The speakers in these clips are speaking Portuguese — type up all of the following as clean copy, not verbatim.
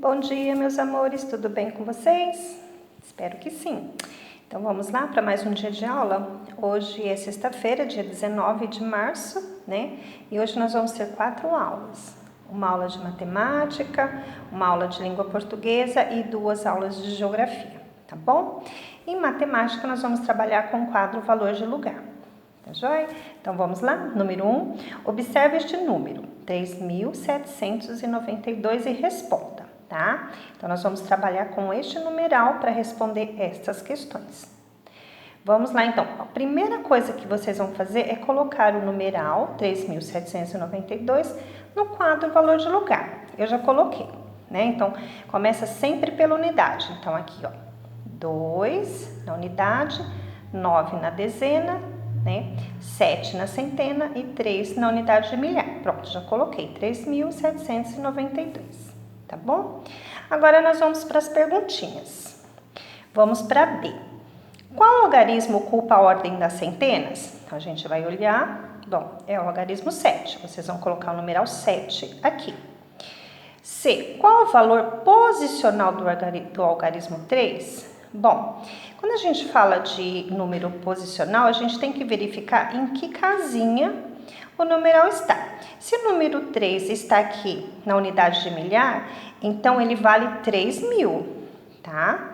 Bom dia, meus amores, tudo bem com vocês? Espero que sim. Então vamos lá para mais um dia de aula. Hoje é sexta-feira, dia 19 de março, né? E hoje nós vamos ter 4 aulas. Uma aula de matemática, uma aula de língua portuguesa e 2 aulas de geografia, tá bom? Em matemática nós vamos trabalhar com o quadro valor de lugar. Tá joia? Então vamos lá? Número 1. Observe este número, 3.792 e responda. Tá? Então, nós vamos trabalhar com este numeral para responder estas questões. Vamos lá, então. A primeira coisa que vocês vão fazer é colocar o numeral 3.792 no quadro valor de lugar. Eu já coloquei, né? Então, começa sempre pela unidade. Então, aqui, ó, 2 na unidade, 9 na dezena, né? 7 na centena e 3 na unidade de milhar. Pronto, já coloquei 3.792. Tá bom? Agora nós vamos para as perguntinhas. Vamos para B. Qual algarismo ocupa a ordem das centenas? Então, a gente vai olhar. Bom, é o algarismo 7. Vocês vão colocar o numeral 7 aqui. C. Qual o valor posicional do algarismo 3? Bom, quando a gente fala de número posicional, a gente tem que verificar em que casinha o numeral está. Se o número 3 está aqui na unidade de milhar, então ele vale 3.000, tá?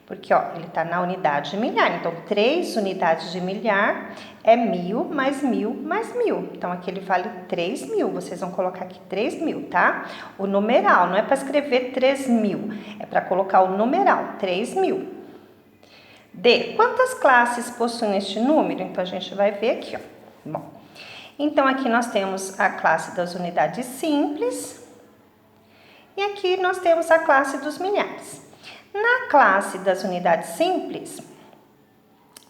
Porque, ó, ele está na unidade de milhar. Então, 3 unidades de milhar é 1.000 mais 1.000 mais 1.000. Então, aqui ele vale 3.000. Vocês vão colocar aqui 3.000, tá? O numeral, não é para escrever 3.000, é para colocar o numeral, 3.000. D. Quantas classes possuem este número? Então, a gente vai ver aqui, ó. Bom, então, aqui nós temos a classe das unidades simples e aqui nós temos a classe dos milhares. Na classe das unidades simples,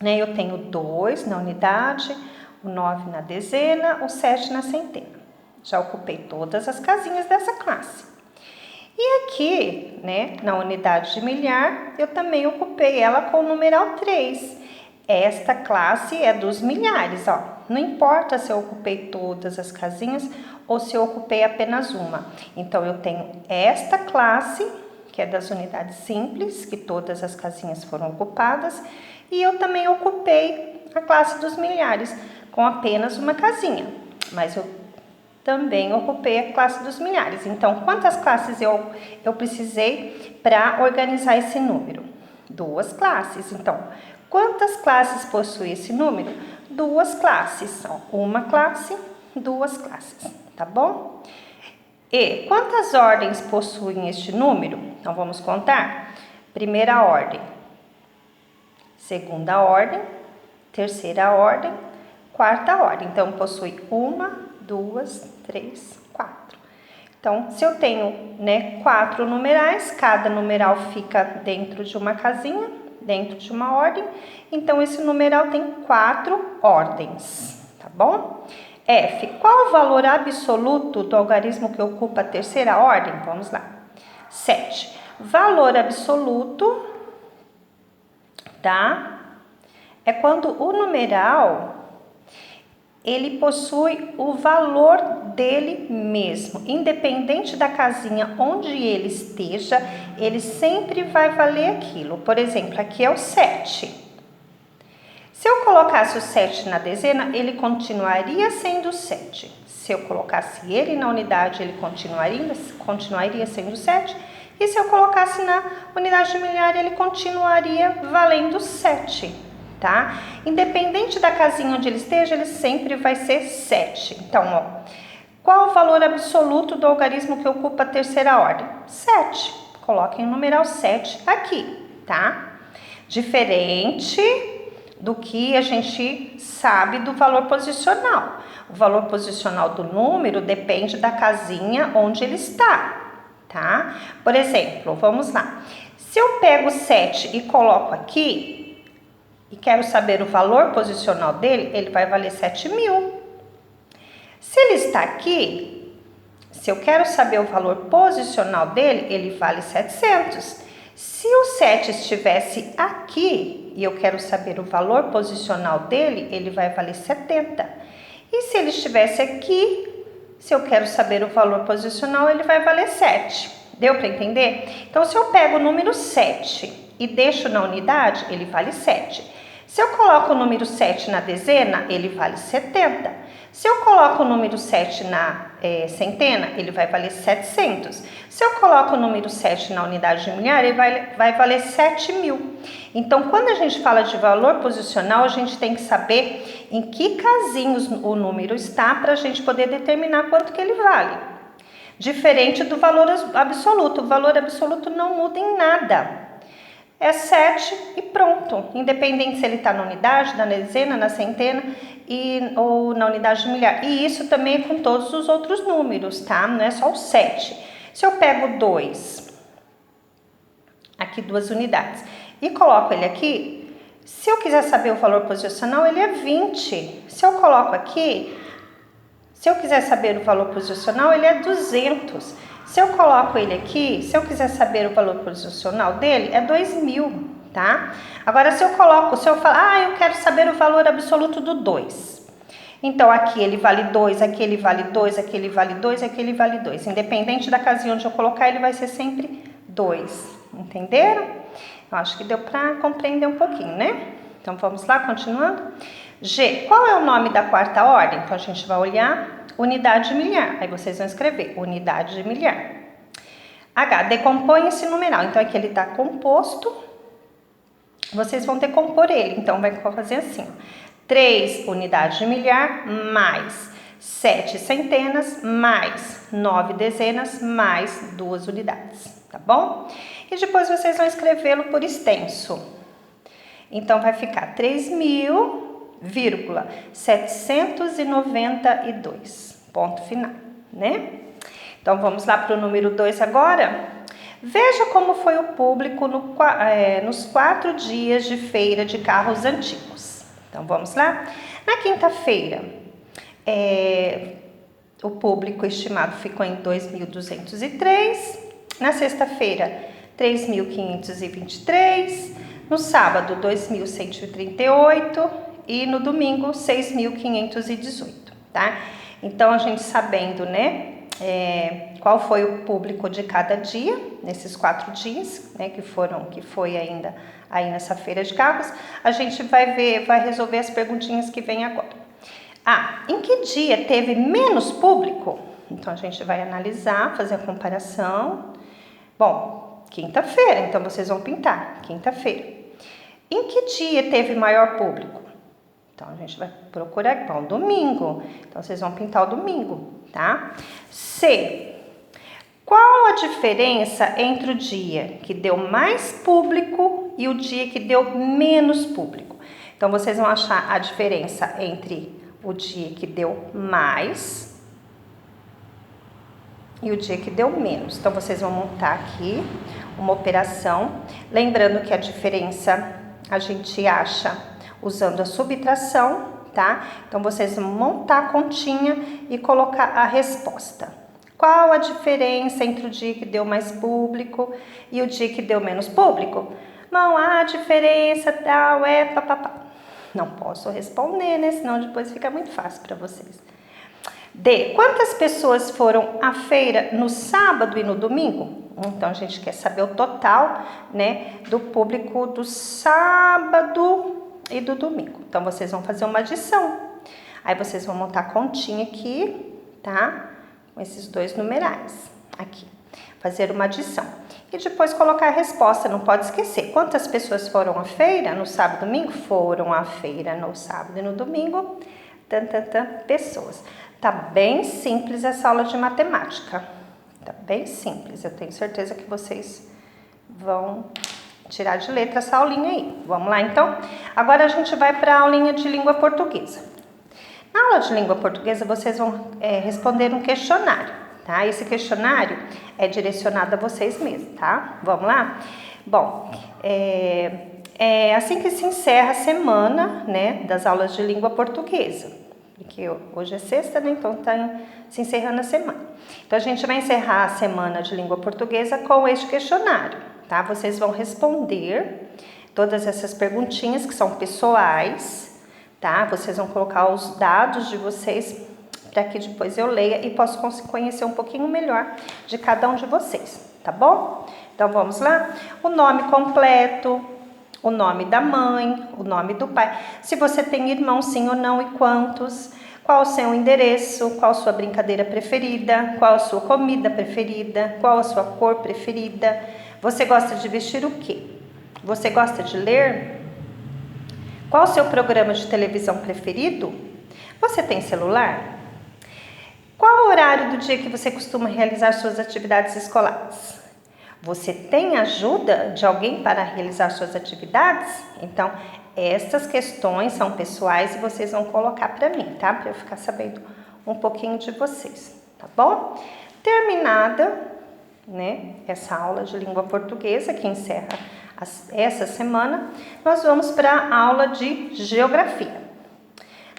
né, eu tenho 2 na unidade, o 9 na dezena, o 7 na centena. Já ocupei todas as casinhas dessa classe. E aqui, né, na unidade de milhar, eu também ocupei ela com o numeral 3. Esta classe é dos milhares, ó. Não importa se eu ocupei todas as casinhas ou se eu ocupei apenas uma. Então, eu tenho esta classe, que é das unidades simples, que todas as casinhas foram ocupadas, e eu também ocupei a classe dos milhares, com apenas uma casinha. Mas eu também ocupei a classe dos milhares. Então, quantas classes eu precisei para organizar esse número? 2 classes. Então, quantas classes possui esse número? 2 classes. Ó, uma classe, 2 classes, tá bom? E quantas ordens possuem este número? Então, vamos contar. Primeira ordem, segunda ordem, terceira ordem, quarta ordem. Então, possui 1, 2, 3, 4. Então, se eu tenho, né, 4 numerais, cada numeral fica dentro de uma casinha, dentro de uma ordem, então esse numeral tem 4 ordens, tá bom? F. Qual o valor absoluto do algarismo que ocupa a terceira ordem? Vamos lá. 7. Valor absoluto, tá? É quando o numeral ele possui o valor dele mesmo. Independente da casinha onde ele esteja, ele sempre vai valer aquilo. Por exemplo, aqui é o 7. Se eu colocasse o 7 na dezena, ele continuaria sendo 7. Se eu colocasse ele na unidade, ele continuaria sendo 7. E se eu colocasse na unidade de milhar, ele continuaria valendo 7. Tá? Independente da casinha onde ele esteja, ele sempre vai ser 7. Então, ó, qual o valor absoluto do algarismo que ocupa a terceira ordem? 7. Coloquem o numeral 7 aqui, tá? Diferente do que a gente sabe do valor posicional. O valor posicional do número depende da casinha onde ele está, tá? Por exemplo, vamos lá. Se eu pego 7 e coloco aqui, e quero saber o valor posicional dele, ele vai valer 7.000. Se ele está aqui, se eu quero saber o valor posicional dele, ele vale 700. Se o 7 estivesse aqui e eu quero saber o valor posicional dele, ele vai valer 70. E se ele estivesse aqui, se eu quero saber o valor posicional, ele vai valer 7. Deu para entender? Então, se eu pego o número 7 e deixo na unidade, ele vale 7. Se eu coloco o número 7 na dezena, ele vale 70. Se eu coloco o número 7 na centena, ele vai valer 700. Se eu coloco o número 7 na unidade de milhar, ele vai valer 7.000. Então, quando a gente fala de valor posicional, a gente tem que saber em que casinhos o número está para a gente poder determinar quanto que ele vale. Diferente do valor absoluto. O valor absoluto não muda em nada. É 7 e pronto, independente se ele está na unidade, na dezena, na centena ou na unidade de milhar. E isso também é com todos os outros números, tá? Não é só o 7. Se eu pego 2, aqui 2 unidades, e coloco ele aqui, se eu quiser saber o valor posicional, ele é 20. Se eu coloco aqui, se eu quiser saber o valor posicional, ele é 200. Se eu coloco ele aqui, se eu quiser saber o valor posicional dele, é 2.000, tá? Agora, se eu falar, eu quero saber o valor absoluto do 2. Então, aqui ele vale 2, aqui ele vale 2, aqui ele vale 2, aqui ele vale 2. Independente da casinha onde eu colocar, ele vai ser sempre 2. Entenderam? Eu acho que deu para compreender um pouquinho, né? Então, vamos lá, continuando. G, qual é o nome da quarta ordem? Então, a gente vai olhar unidade de milhar. Aí, vocês vão escrever unidade de milhar. H, decompõe esse numeral. Então, aqui ele está composto. Vocês vão decompor ele. Então, vai fazer assim, ó. 3 unidades de milhar mais 7 centenas mais 9 dezenas mais 2 unidades, tá bom? E depois vocês vão escrevê-lo por extenso. Então, vai ficar 3.792, ponto final, né? Então, vamos lá para o número 2 agora. Veja como foi o público nos 4 dias de feira de carros antigos. Então, vamos lá? Na quinta-feira, o público estimado ficou em 2.203. Na sexta-feira, 3.523. No sábado, 2.138. E no domingo, 6.518, tá? Então, a gente sabendo, né, qual foi o público de cada dia, nesses 4 dias, né, que foi ainda aí nessa feira de carros, a gente vai resolver as perguntinhas que vem agora. Em que dia teve menos público? Então, a gente vai analisar, fazer a comparação. Bom, quinta-feira, então vocês vão pintar, quinta-feira. Em que dia teve maior público? Então, a gente vai procurar, bom, domingo. Então, vocês vão pintar o domingo, tá? C. Qual a diferença entre o dia que deu mais público e o dia que deu menos público? Então, vocês vão achar a diferença entre o dia que deu mais e o dia que deu menos. Então, vocês vão montar aqui uma operação. Lembrando que a diferença a gente acha usando a subtração, tá? Então, vocês vão montar a continha e colocar a resposta. Qual a diferença entre o dia que deu mais público e o dia que deu menos público? Não há diferença, tal, papapá. Não posso responder, né? Senão depois fica muito fácil para vocês. D. Quantas pessoas foram à feira no sábado e no domingo? Então, a gente quer saber o total, né, do público do sábado e do domingo. Então, vocês vão fazer uma adição. Aí, vocês vão montar a continha aqui, tá? Com esses 2 numerais aqui. Fazer uma adição. E depois colocar a resposta, não pode esquecer. Quantas pessoas foram à feira no sábado e domingo? Foram à feira no sábado e no domingo. Pessoas. Tá bem simples essa aula de matemática. Tá bem simples. Eu tenho certeza que vocês vão tirar de letra essa aulinha aí. Vamos lá, então? Agora a gente vai para a aulinha de língua portuguesa. Na aula de língua portuguesa, vocês vão responder um questionário, tá? Esse questionário é direcionado a vocês mesmos, tá? Vamos lá? Bom, assim que se encerra a semana, né, das aulas de língua portuguesa. Porque hoje é sexta, né? Então tá se encerrando a semana. Então, a gente vai encerrar a semana de língua portuguesa com este questionário, tá? Vocês vão responder todas essas perguntinhas que são pessoais, tá? Vocês vão colocar os dados de vocês para que depois eu leia e possa conhecer um pouquinho melhor de cada um de vocês, tá bom? Então vamos lá? O nome completo, o nome da mãe, o nome do pai, se você tem irmão, sim ou não e quantos, qual o seu endereço, qual a sua brincadeira preferida, qual a sua comida preferida, qual a sua cor preferida, você gosta de vestir o quê? Você gosta de ler? Qual o seu programa de televisão preferido? Você tem celular? Qual o horário do dia que você costuma realizar suas atividades escolares? Você tem ajuda de alguém para realizar suas atividades? Então, estas questões são pessoais e vocês vão colocar para mim, tá? Para eu ficar sabendo um pouquinho de vocês, tá bom? Terminada, né, essa aula de língua portuguesa que encerra essa semana, nós vamos para a aula de geografia.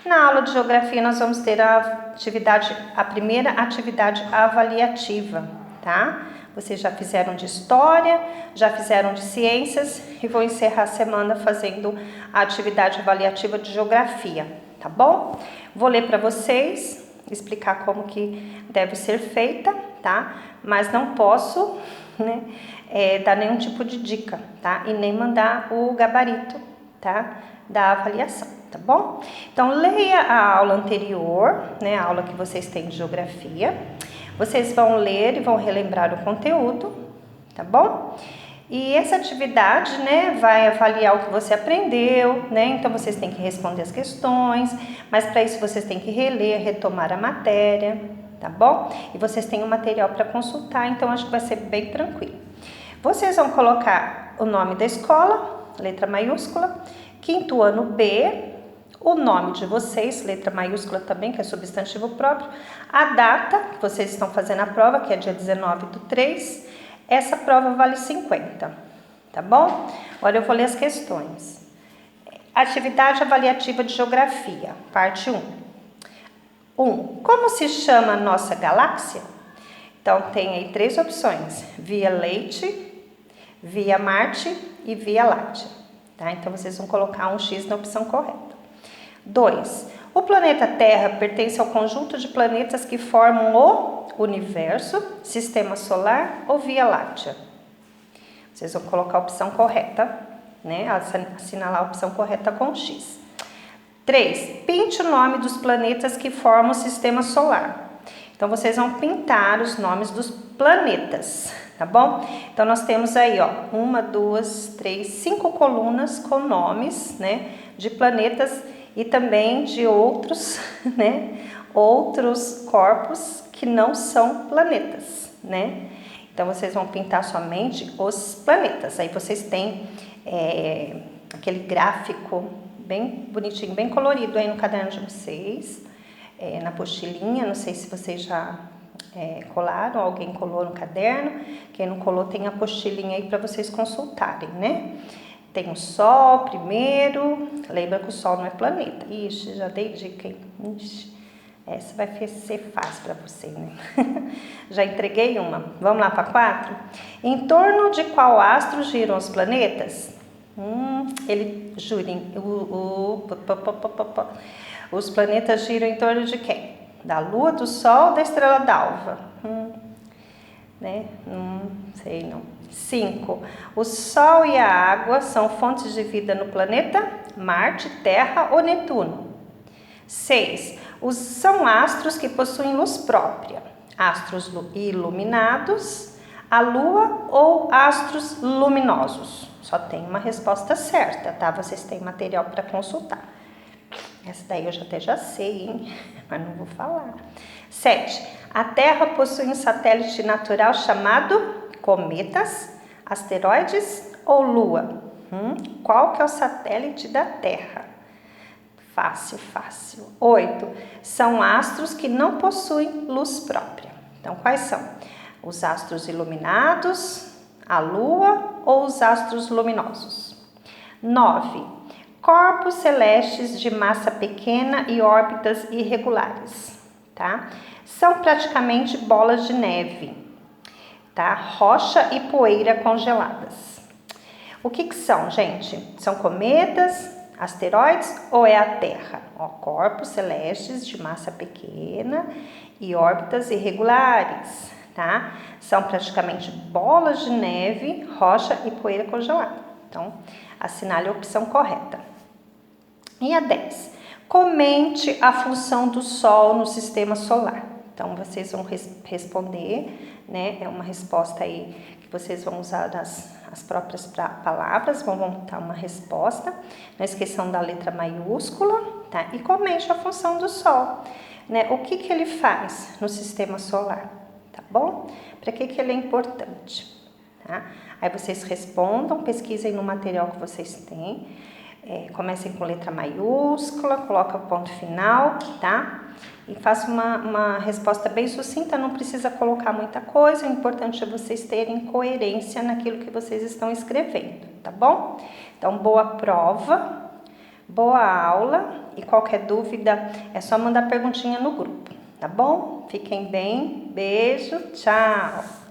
Na aula de geografia nós vamos ter a primeira atividade avaliativa, tá? Vocês já fizeram de história, já fizeram de ciências e vou encerrar a semana fazendo a atividade avaliativa de geografia, tá bom? Vou ler para vocês, explicar como que deve ser feita, tá? Mas não posso, né, dar nenhum tipo de dica, tá? E nem mandar o gabarito, tá, da avaliação, tá bom? Então, leia a aula anterior, né, a aula que vocês têm de geografia. Vocês vão ler e vão relembrar o conteúdo, tá bom? E essa atividade, né, vai avaliar o que você aprendeu, né? Então, vocês têm que responder as questões, mas para isso vocês têm que reler, retomar a matéria, tá bom? E vocês têm o material para consultar, então acho que vai ser bem tranquilo. Vocês vão colocar o nome da escola, letra maiúscula, quinto ano B, o nome de vocês, letra maiúscula também, que é substantivo próprio, a data que vocês estão fazendo a prova, que é dia 19/3, essa prova vale 50, tá bom? Agora eu vou ler as questões. Atividade avaliativa de geografia, parte 1. 1. Como se chama a nossa galáxia? Então tem aí 3 opções, Via Leite, Via Marte e Via Láctea, tá? Então vocês vão colocar um X na opção correta. 2. O planeta Terra pertence ao conjunto de planetas que formam o universo, sistema solar ou Via Láctea. Vocês vão colocar a opção correta, né? Assinalar a opção correta com X. 3. Pinte o nome dos planetas que formam o sistema solar. Então, vocês vão pintar os nomes dos planetas, tá bom? Então, nós temos aí, ó, 1, 2, 3, 5 colunas com nomes, né, de planetas e também de outros, né, outros corpos que não são planetas, né? Então, vocês vão pintar somente os planetas. Aí, vocês têm aquele gráfico bem bonitinho, bem colorido aí no caderno de vocês, na apostilinha. Não sei se vocês já colaram, alguém colou no caderno. Quem não colou, tem a apostilinha aí para vocês consultarem, né? Tem o Sol primeiro, lembra que o Sol não é planeta. Ixi, já dei dica, hein? Ixi, essa vai ser fácil para você, né? Já entreguei uma. Vamos lá para 4? Em torno de qual astro giram os planetas? Os planetas giram em torno de quem? Da Lua, do Sol, da Estrela d'Alva? Né? Sei não. 5. O Sol e a água são fontes de vida no planeta Marte, Terra ou Netuno? 6. São astros que possuem luz própria. Astros iluminados, a Lua ou astros luminosos? Só tem uma resposta certa, tá? Vocês têm material para consultar. Essa daí eu até já sei, hein? Mas não vou falar. 7. A Terra possui um satélite natural chamado cometas, asteroides ou Lua? Qual que é o satélite da Terra? Fácil, fácil. 8. São astros que não possuem luz própria. Então, quais são? Os astros iluminados, a Lua ou os astros luminosos? 9. Corpos celestes de massa pequena e órbitas irregulares, tá? São praticamente bolas de neve, tá? Rocha e poeira congeladas. O que são, gente? São cometas, asteroides ou é a Terra? Ó, corpos celestes de massa pequena e órbitas irregulares, tá? São praticamente bolas de neve, rocha e poeira congelada. Então, assinale a opção correta. E a 10. Comente a função do Sol no sistema solar. Então, vocês vão responder, né? É uma resposta aí que vocês vão usar as próprias palavras, vão montar uma resposta. Não esqueçam da letra maiúscula, tá? E comente a função do Sol, né? O que ele faz no sistema solar, tá bom? Para que ele é importante, tá? Aí vocês respondam, pesquisem no material que vocês têm. Comecem com letra maiúscula, coloca o ponto final, tá? E faça uma resposta bem sucinta, não precisa colocar muita coisa, o importante é vocês terem coerência naquilo que vocês estão escrevendo, tá bom? Então, boa prova, boa aula e qualquer dúvida é só mandar perguntinha no grupo, tá bom? Fiquem bem, beijo, tchau!